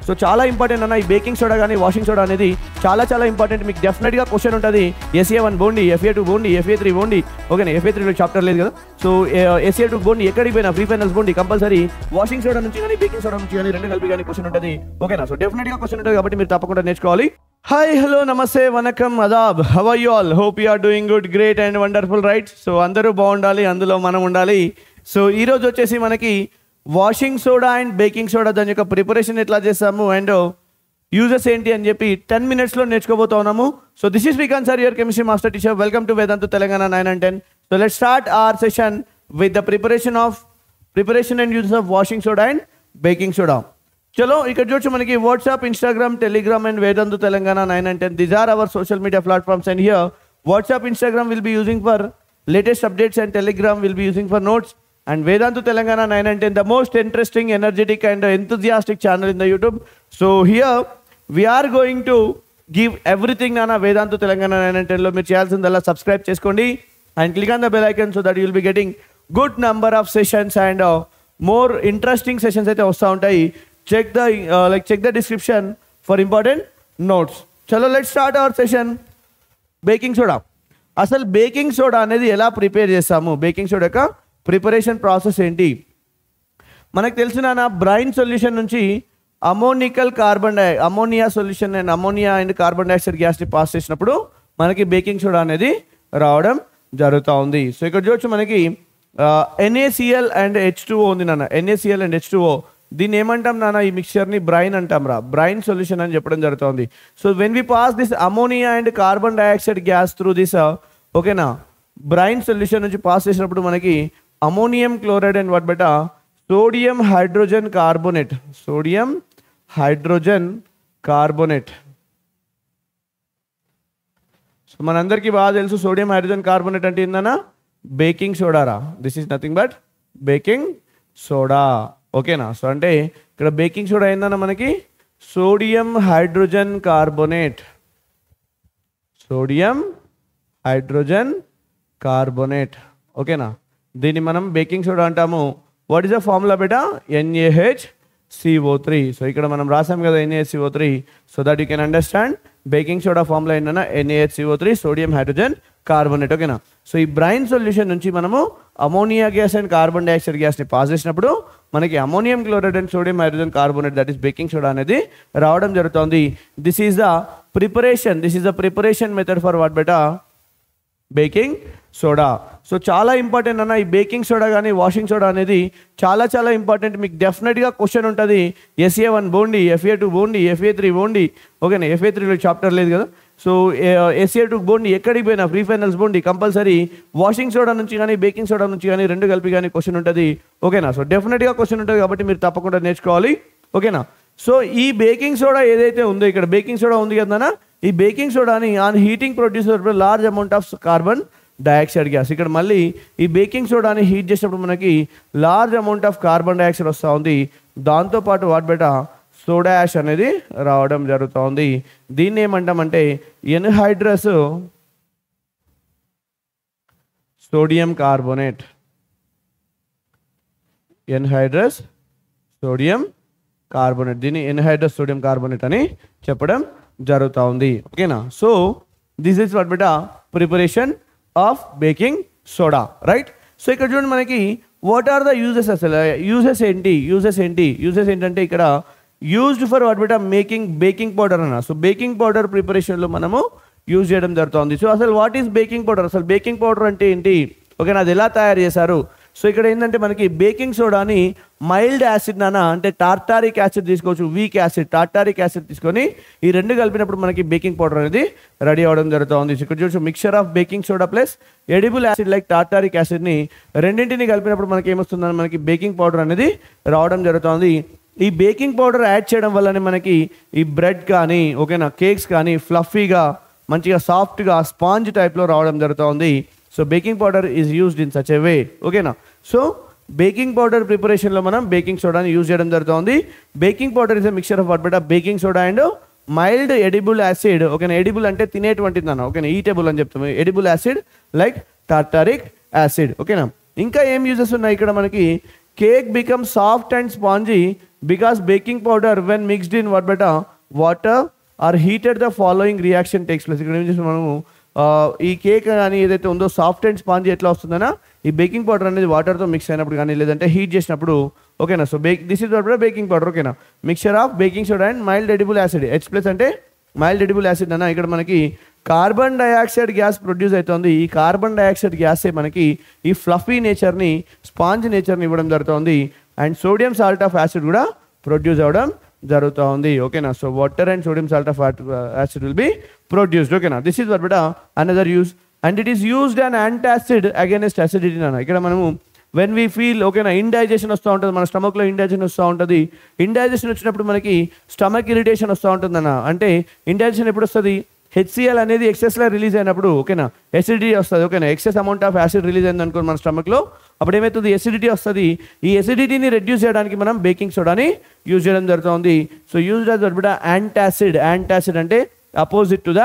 So చాలా important అన్న ఈ బేకింగ్ సోడా కానీ వాషింగ్ సోడా అనేది చాలా ఇంపార్టెంట్. మీకు డెఫినెట్గా క్వశ్చన్ ఉంటుంది. SA1 బోండి, FA2 బోండి, FA3 బోండి. ఓకేనా, FA3 చాప్టర్ లేదు కదా. సో SA2 బోండి ఎక్కడికి పోయినా ఫ్రీ ఫైనల్స్ బోండి కంపల్సరీ వాషింగ్ సోడా నుంచి కానీ బేకింగ్ సోడా నుంచి కానీ రెండు కలిపి కానీ క్వశ్చన్ ఉంటుంది. ఓకేనా, సో డెఫినెట్గా క్వశ్చన్ ఉంటుంది కాబట్టి మీరు తప్పకుండా నేర్చుకోవాలి. హాయ్, హలో, నమస్తే, వనకం, అదాబ్, how are you all? Hope you are doing good, great and wonderful, right? So అందరూ బాగుండాలి, అందులో మనం ఉండాలి. సో ఈరోజు వచ్చేసి మనకి washing soda and baking soda దాని యొక్క ప్రిపరేషన్ ఎట్లా చేస్తాము అండ్ యూజెస్ ఏంటి అని చెప్పి 10 minutesలో నేర్చుకోబోతా ఉన్నాము. So this is Srikanth sir, your chemistry master teacher. Welcome to Vedantu Telangana 9 and 10. So let's start our session with the preparation and uses of washing soda and baking soda. చలో ఇక్కడ చూడొచ్చు మనకి WhatsApp, Instagram, Telegram and Vedantu Telangana 9 and 10. These are our social media platforms and here WhatsApp, Instagram will be using for latest updates and Telegram will be using for notes. And Vedantu Telangana 9 and 10, the most interesting, energetic and enthusiastic channel in the YouTube. So here we are going to give everything Nana Vedantu Telangana 9 and 10 lo meer cheyalsindalla subscribe cheskondi and click on the bell icon so that you will be getting good number of sessions and more interesting sessions aithe vasta untayi. Check the description for important notes. Chalo, let's start our session. Baking soda. అసలు baking soda అనేది ఎలా prepare చేస్తాము, baking soda యొక్క preparation process ఏంటి? మనకు తెలిసిన brine solution నుంచి ammonia solution and ammonia and carbon dioxide గ్యాస్ని పాస్ చేసినప్పుడు మనకి బేకింగ్ సోడా అనేది రావడం జరుగుతూ ఉంది. సో ఇక్కడ చూడొచ్చు మనకి NaCl అండ్ H2O ఉంది నాన్న. NaCl అండ్ H2O, దీన్ని ఏమంటాం నాన్న? ఈ మిక్చర్ని బ్రైన్ అంటాం రా, బ్రైన్ సొల్యూషన్ అని చెప్పడం జరుగుతుంది. So when we pass this ammonia and carbon dioxide gas through this ఓకేనా బ్రైన్ సొల్యూషన్ నుంచి పాస్ చేసినప్పుడు మనకి అమోనియం క్లోరైడ్ అండ్ వాట్ బెటా సోడియం హైడ్రోజన్ కార్బోనేట్. సో మనందరికీ బాగా తెలుసు సోడియం హైడ్రోజన్ కార్బోనేట్ అంటే ఏందన్నా? బేకింగ్ సోడా రా. This is nothing but baking soda. ఓకేనా, సో అంటే ఇక్కడ బేకింగ్ సోడా ఏందన్నా మనకి సోడియం హైడ్రోజన్ కార్బోనేట్. ఓకేనా, దీన్ని మనం బేకింగ్ సోడా అంటాము. వాట్ ఈస్ ద ఫార్ములా బేటా? NaHCO3. సో ఇక్కడ మనం రాసాం కదా NaHCO3. So that you can understand baking soda formula ఏంటన్నా NaHCO3 సోడియం హైడ్రోజన్ కార్బోనేట్. ఓకేనా, సో ఈ బ్రైన్ సొల్యూషన్ నుంచి మనము ammonia gas and carbon dioxide గ్యాస్ని పాస్ చేసినప్పుడు మనకి ammonium chloride and sodium hydrogen carbonate, that is baking soda అనేది రావడం జరుగుతుంది. This is the preparation method for what బెటా? Baking soda. సో చాలా ఇంపార్టెంట్ అన్న ఈ బేకింగ్ సోడా కానీ వాషింగ్ సోడా అనేది చాలా ఇంపార్టెంట్. మీకు డెఫినెట్గా క్వశ్చన్ ఉంటుంది. SA1 బోండి, FA2 బోండి, FA3 బోండి. ఓకేనా, FA3 చాప్టర్ లేదు కదా. సో SA2 బోండి ఎక్కడికి పోయినా ఫ్రీ ఫైనల్స్ బోండి కంపల్సరీ వాషింగ్ సోడా నుంచి కానీ బేకింగ్ సోడా నుంచి కానీ రెండు కలిపి కానీ క్వశ్చన్ ఉంటుంది. ఓకేనా, సో డెఫినెట్గా క్వశ్చన్ ఉంటుంది కాబట్టి మీరు తప్పకుండా నేర్చుకోవాలి. ఓకేనా, సో ఈ బేకింగ్ సోడా ఏదైతే ఉందో, ఇక్కడ బేకింగ్ సోడా ఉంది కదా, ఈ బేకింగ్ సోడాని on heating producer large amount of carbon dioxide gas. ఇక్కడ మళ్ళీ ఈ బేకింగ్ సోడాని హీట్ చేసినప్పుడు మనకి large amount of carbon dioxide వస్తూ ఉంది. దాంతోపాటు వాట్ బెటా సోడా యాష్ అనేది రావడం జరుగుతూ ఉంది. దీన్ని ఏమంటామంటే ఎన్హైడ్రస్ సోడియం కార్బోనేట్. దీన్ని ఎన్హైడ్రస్ సోడియం కార్బోనేట్ అని చెప్పడం జరుగుతూ ఉంది. ఓకేనా, so this is what beta preparation of baking soda, right? So ఇక్కడ చూడండి మనకి వాట్ ఆర్ ద యూజెస్. అసలు యూజెస్ ఏంటంటే ఇక్కడ used for what beta making baking powder అన్న. సో బేకింగ్ పౌడర్ ప్రిపరేషన్లో మనము యూజ్ చేయడం జరుగుతుంది. సో అసలు వాట్ ఈస్ బేకింగ్ పౌడర్? అసలు బేకింగ్ పౌడర్ అంటే ఏంటి? ఓకేనా, అది ఎలా తయారు చేశారు? సో ఇక్కడ ఏంటంటే మనకి బేకింగ్ సోడాని మైల్డ్ యాసిడ్ అంటే టార్టారిక్ యాసిడ్ తీసుకోవచ్చు, వీక్ యాసిడ్, టార్టారిక్ యాసిడ్ తీసుకొని ఈ రెండు కలిపినప్పుడు మనకి బేకింగ్ పౌడర్ అనేది రెడీ అవ్వడం జరుగుతుంది. ఇక్కడ చూసి mixture of baking soda plus edible acid like tartaric యాసిడ్ని రెండింటిని కలిపినప్పుడు మనకి ఏమొస్తుందని మనకి బేకింగ్ పౌడర్ అనేది రావడం జరుగుతుంది. ఈ బేకింగ్ పౌడర్ యాడ్ చేయడం వల్లనే మనకి ఈ బ్రెడ్ కానీ ఓకేనా కేక్స్ కానీ ఫ్లఫీగా మంచిగా సాఫ్ట్గా స్పాంజ్ టైప్లో రావడం జరుగుతుంది. So baking powder is used in such a way. ఓకేనా, సో బేకింగ్ పౌడర్ ప్రిపరేషన్లో మనం బేకింగ్ సోడాని యూజ్ చేయడం జరుగుతుంది. Baking powder is a mixture of what బెటా baking soda and mild edible acid. ఓకేనా, ఎడిబుల్ అంటే తినేటువంటిది అన్న. ఓకేనా, ఈటబుల్ అని చెప్తాము. Edible acid like tartaric acid. ఓకేనా, ఇంకా ఏం యూజెస్ ఉన్నాయి ఇక్కడ మనకి? Cake become soft and spongy because baking powder when mixed in what బెట water are heated the following reaction takes place. ఇక్కడ ఏం చేసి మనము ఈ కేక్ కానీ ఏదైతే ఉందో సాఫ్ట్ అండ్ స్పాంజ్ ఎట్లా వస్తుందనా ఈ బేకింగ్ పౌడర్ అనేది వాటర్తో మిక్స్ అయినప్పుడు కానీ లేదంటే హీట్ చేసినప్పుడు ఓకేనా. So this is what baking powder ఓకేనా. Mixture of baking soda and mild edible acid. H+ అంటే మైల్డ్ ఎడిబుల్ యాసిడ్ అన్న. ఇక్కడ మనకి కార్బన్ డైఆక్సైడ్ గ్యాస్ ప్రొడ్యూస్ అవుతుంది. ఈ కార్బన్ డైఆక్సైడ్ గ్యాసే మనకి ఈ ఫ్లఫీ నేచర్ని స్పాంజ్ నేచర్ని ఇవ్వడం జరుగుతుంది. And sodium salt of acid కూడా ప్రొడ్యూస్ అవ్వడం జరుగుతూ ఉంది ఓకేనా. So water and sodium salt of acid will be produced ఓకేనా. దిస్ ఈజ్ వాట్ బెట another use and it is used and antacid against acidity అన్న. ఇక్కడ మనము వెన్ వీ ఫీల్ ఓకేనా ఇండైజెషన్ వస్తూ ఉంటుంది, మన స్టమక్లో ఇండైజెషన్ వస్తూ ఉంటుంది. ఇండైజెషన్ వచ్చినప్పుడు మనకి స్టమక్ ఇరిటేషన్ వస్తూ ఉంటుందన్న. అంటే ఇండైజెషన్ ఎప్పుడు వస్తుంది, HCl అనేది ఎక్సెస్లో రిలీజ్ అయినప్పుడు ఓకేనా ఎసిడిటీ వస్తుంది ఓకేనా. Excess amount of acid release అయింది అనుకోండి మన స్టమక్లో, అప్పుడు ఏమవుతుంది ఎసిడిటీ వస్తుంది. ఈ ఎసిడిటీని రెడ్యూస్ చేయడానికి మనం బేకింగ్ సోడాని యూజ్ చేయడం జరుగుతుంది. సో యూజ్ యాజ్ బిట యాంటాసిడ్. యాంటాసిడ్ అంటే అపోజిట్ టు ద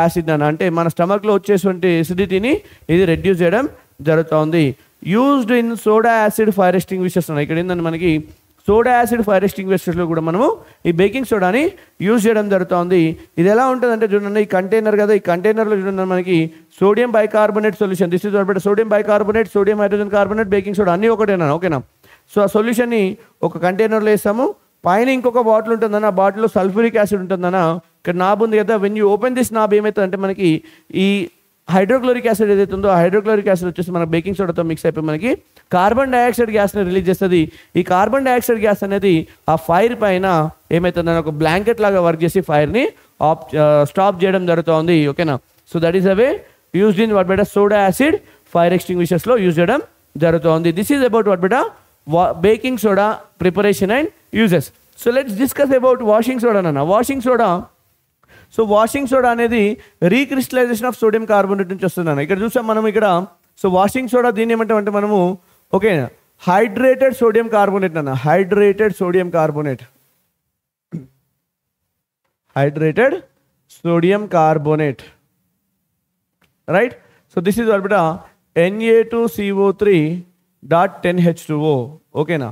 యాసిడ్ అన్న. అంటే మన స్టమక్లో వచ్చేటువంటి ఎసిడిటీని ఇది రెడ్యూస్ చేయడం జరుగుతుంది. Used in soda acid fire extinguishers అన్న. ఇక్కడ ఏంటంటే మనకి సోడా యాసిడ్ ఫైర్ ఎక్స్టింగ్విషర్స్లో కూడా మనము ఈ బేకింగ్ సోడాని యూజ్ చేయడం జరుగుతుంది. ఇది ఎలా ఉంటుందంటే చూడండి, ఈ కంటైనర్ కదా, ఈ కంటైనర్లో చూడండి మనకి sodium bicarbonate solution. This is what sodium bicarbonate, sodium hydrogen carbonate, baking soda అన్నీ ఒకటేనా ఓకేనా. సో ఆ సొల్యూషన్ని ఒక కంటైనర్లో వేస్తాము, పైన ఇంకొక బాటిల్ ఉంటుందన్న, ఆ బాటిల్లో సల్ఫ్యూరిక్ యాసిడ్ ఉంటుందన్న. ఇక్కడ నాబ్ ఉంది కదా, when you open this knob ఏమవుతుందంటే మనకి ఈ హైడ్రోక్లోరిక్ యాసిడ్ ఏదైతే ఉందో ఆ హైడ్రోక్లోరిక్ యాసిడ్ వచ్చేసి మన బేకింగ్ సోడాతో మిక్స్ అయిపోయి మనకి కార్బన్ డైఆక్సైడ్ గ్యాస్ని రిలీజ్ చేస్తుంది. ఈ కార్బన్ డైఆక్సైడ్ గ్యాస్ అనేది ఆ ఫైర్ పైన ఏమవుతుందని ఒక బ్లాంకెట్ లాగా వర్క్ చేసి ఫైర్ని స్టాప్ చేయడం జరుగుతుంది ఓకేనా. So that is a way used in what బెట సోడా యాసిడ్ ఫైర్ ఎక్స్టింగ్విషర్స్లో యూజ్ చేయడం జరుగుతుంది. దిస్ ఈజ్ అబౌట్ వాట్ బెట baking soda preparation and uses. So let's discuss about washing soda అన్న. Washing soda, so washing soda అనేది recrystallization of sodium carbonate నుంచి వస్తుందన్న. ఇక్కడ చూసాం మనం ఇక్కడ. సో వాషింగ్ సోడా దీన్ని ఏమంటామంటే మనము ఓకే హైడ్రేటెడ్ సోడియం కార్బోనేట్ అన్న. Hydrated sodium carbonate, hydrated sodium carbonate right. So this is ఆల్బిట Na2CO3.10H2O ఓకేనా.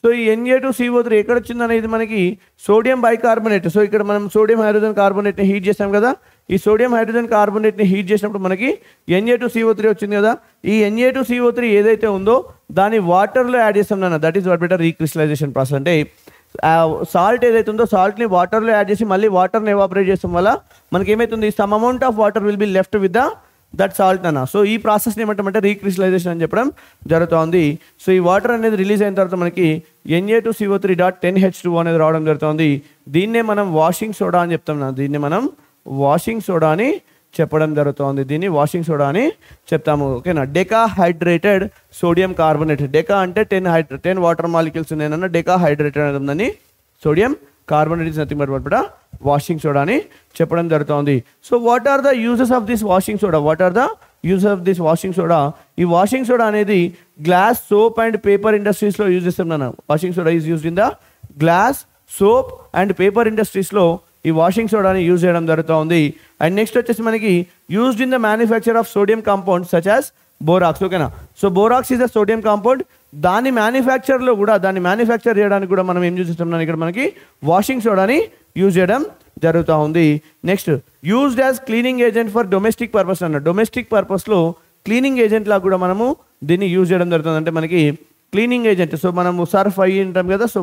సో ఈ Na2CO3 ఎక్కడ వచ్చిందనే ఇది మనకి సోడియం బైకార్బోనేట్. సో ఇక్కడ మనం సోడియం హైడ్రోజన్ కార్బోనేట్ని హీట్ చేసాం కదా, ఈ సోడియం హైడ్రోజన్ కార్బోనేట్ని హీట్ చేసినప్పుడు మనకి Na2CO3 వచ్చింది కదా. ఈ Na2CO3 ఏదైతే ఉందో దాన్ని వాటర్లో యాడ్ చేస్తాం నాన్న. That is what better recrystallization process. అంటే సాల్ట్ ఏదైతే ఉందో సాల్ట్ని వాటర్లో యాడ్ చేసి మళ్ళీ వాటర్ని ఎవాపరేట్ చేస్తాం వల్ల మనకి ఏమవుతుంది, some amount of water will be left with the that salt అన్న. సో ఈ ప్రాసెస్ని ఏమంటామంటే రీక్రిస్టలైజేషన్ అని చెప్పడం జరుగుతుంది. సో ఈ వాటర్ అనేది రిలీజ్ అయిన తర్వాత మనకి Na2CO3.10H2O అనేది రావడం జరుగుతుంది. దీన్నే మనం వాషింగ్ సోడా అని చెప్తాం. దీన్ని మనం వాషింగ్ సోడా అని చెప్పడం జరుగుతుంది. దీన్ని వాషింగ్ సోడా అని చెప్తాము ఓకేనా. Deca hydrated sodium carbonate. Deca అంటే 10 వాటర్ మాలిక్యూల్స్ ఉన్నాయన్న. డెకా హైడ్రేటెడ్ అనేది ఉందని sodium carbonate is nothing but washing soda అని చెప్పడం జరుగుతుంది. So what are the uses of this washing soda? What are the uses of this washing soda? ఈ washing soda అనేది glass, soap and paper ఇండస్ట్రీస్లో use చేస్తాం నాన్న. Washing soda is used in the glass, soap and paper ఇండస్ట్రీస్లో ఈ washing సోడాని use చేయడం జరుగుతుంది. And next వచ్చేసి మనకి used in the manufacture of sodium compound such as borax ఓకేనా. So borax is the sodium compound. దాని మ్యానుఫ్యాక్చర్లో కూడా దాన్ని మ్యానుఫ్యాక్చర్ చేయడానికి కూడా మనం ఏం యూజ్ చేస్తున్నాం, ఇక్కడ మనకి వాషింగ్ సోడాని యూజ్ చేయడం జరుగుతూ ఉంది. Next used as cleaning agent for domestic purpose అన్న. డొమెస్టిక్ పర్పస్లో క్లీనింగ్ ఏజెంట్ లాగా కూడా మనము దీన్ని యూజ్ చేయడం జరుగుతుంది. అంటే మనకి క్లీనింగ్ ఏజెంట్, సో మనము సర్ఫ్ అయ్యి ఉంటాం కదా, సో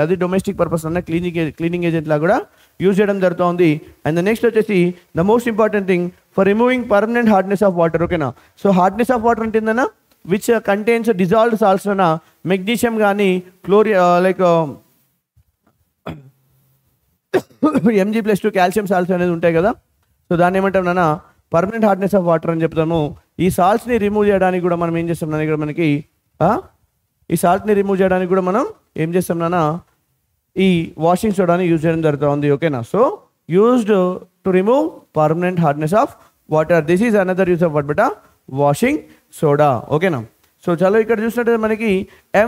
అది డొమెస్టిక్ పర్పస్ అన్న క్లీనింగ్ ఏజెంట్ లాగా కూడా యూజ్ చేయడం జరుగుతుంది. అండ్ నెక్స్ట్ వచ్చేసి the most important thing for removing permanent hardness of water ఓకేనా. సో హార్డ్నెస్ ఆఫ్ వాటర్ ఉంటుందన్నా విచ్ కంటైన్స్ డిజాల్వ్డ్ సాల్ట్స్ అన్న. మెగ్నీషియం కానీ లైక్ Mg+2 కాల్షియం సాల్ట్స్ అనేది ఉంటాయి కదా, సో దాన్ని ఏమంటాం నాన్న పర్మనెంట్ హార్డ్నెస్ ఆఫ్ వాటర్ అని చెప్తాము. ఈ సాల్ట్స్ని రిమూవ్ చేయడానికి కూడా మనం ఏం చేస్తాం నాన్న, ఇక్కడ మనకి ఈ సాల్ట్ని రిమూవ్ చేయడానికి కూడా మనం ఏం చేస్తాం నాన్న, ఈ వాషింగ్ సోడాని యూజ్ చేయడం జరుగుతుంది ఓకేనా. So used to remove permanent hardness of water. This is another use of what బెటా వాషింగ్ సోడా ఓకేనా. సో చలో ఇక్కడ చూసినట్టయితే మనకి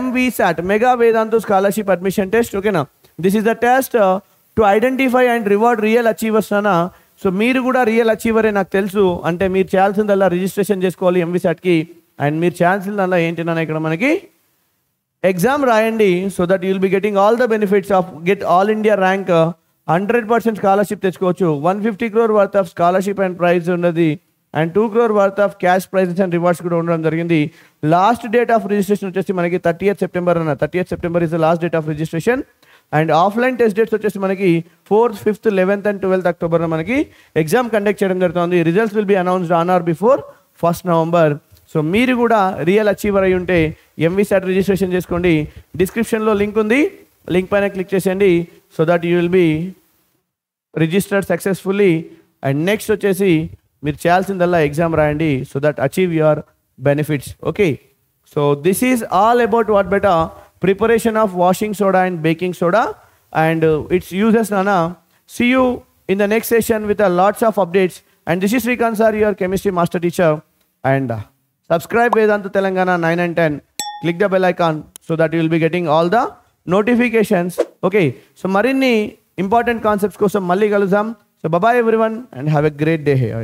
MVSAT mega Vedantu scholarship admission test ఓకేనా. This is the test to identify and reward real achievers అన్న. So మీరు కూడా రియల్ అచీవరే నాకు తెలుసు, అంటే మీరు చేయాల్సిందల్లా రిజిస్ట్రేషన్ చేసుకోవాలి MVSATకి. అండ్ మీరు చేయాల్సిందల్లా ఏంటన్నా ఇక్కడ మనకి ఎగ్జామ్ రాయండి so that you'll be getting all the benefits of get all India rank 100% scholarship తెచ్చుకోవచ్చు. 150 crore worth of scholarship and prize ఉన్నది and 2 crore worth of cash prizes and rewards కూడా ఉండడం జరిగింది. లాస్ట్ డేట్ ఆఫ్ రిజిస్ట్రేషన్ వచ్చేసి మనకి 30th September అన్న. 30th September is the last date of registration. And offline test dates వచ్చేసి మనకి 4th, 5th, 11th and 12th October మనకి exam conduct చేయడం జరుగుతుంది. Results will be announced on are before 1st November. So మీరు కూడా real achiever అయి ఉంటే MVSAT registration చేసుకోండి. డిస్క్రిప్షన్లో లింక్ ఉంది, లింక్ పైన క్లిక్ చేసేయండి so that you will be registered successfully. And next వచ్చేసి మీరు చేయాల్సిందల్లా ఎగ్జామ్ రాయండి so that achieve your benefits. Okay, so this is all about what beta preparation of washing soda and baking soda and it's uses నానా. See you in the next session with lots of updates. And this is Srikanth sir, your chemistry master teacher. And subscribe Vedanta Telangana 9 and 10. Click the bell icon so that you will be getting all the notifications. Okay, so marinni important concepts kosam malli kaluzam. So bye bye everyone and have a great day here.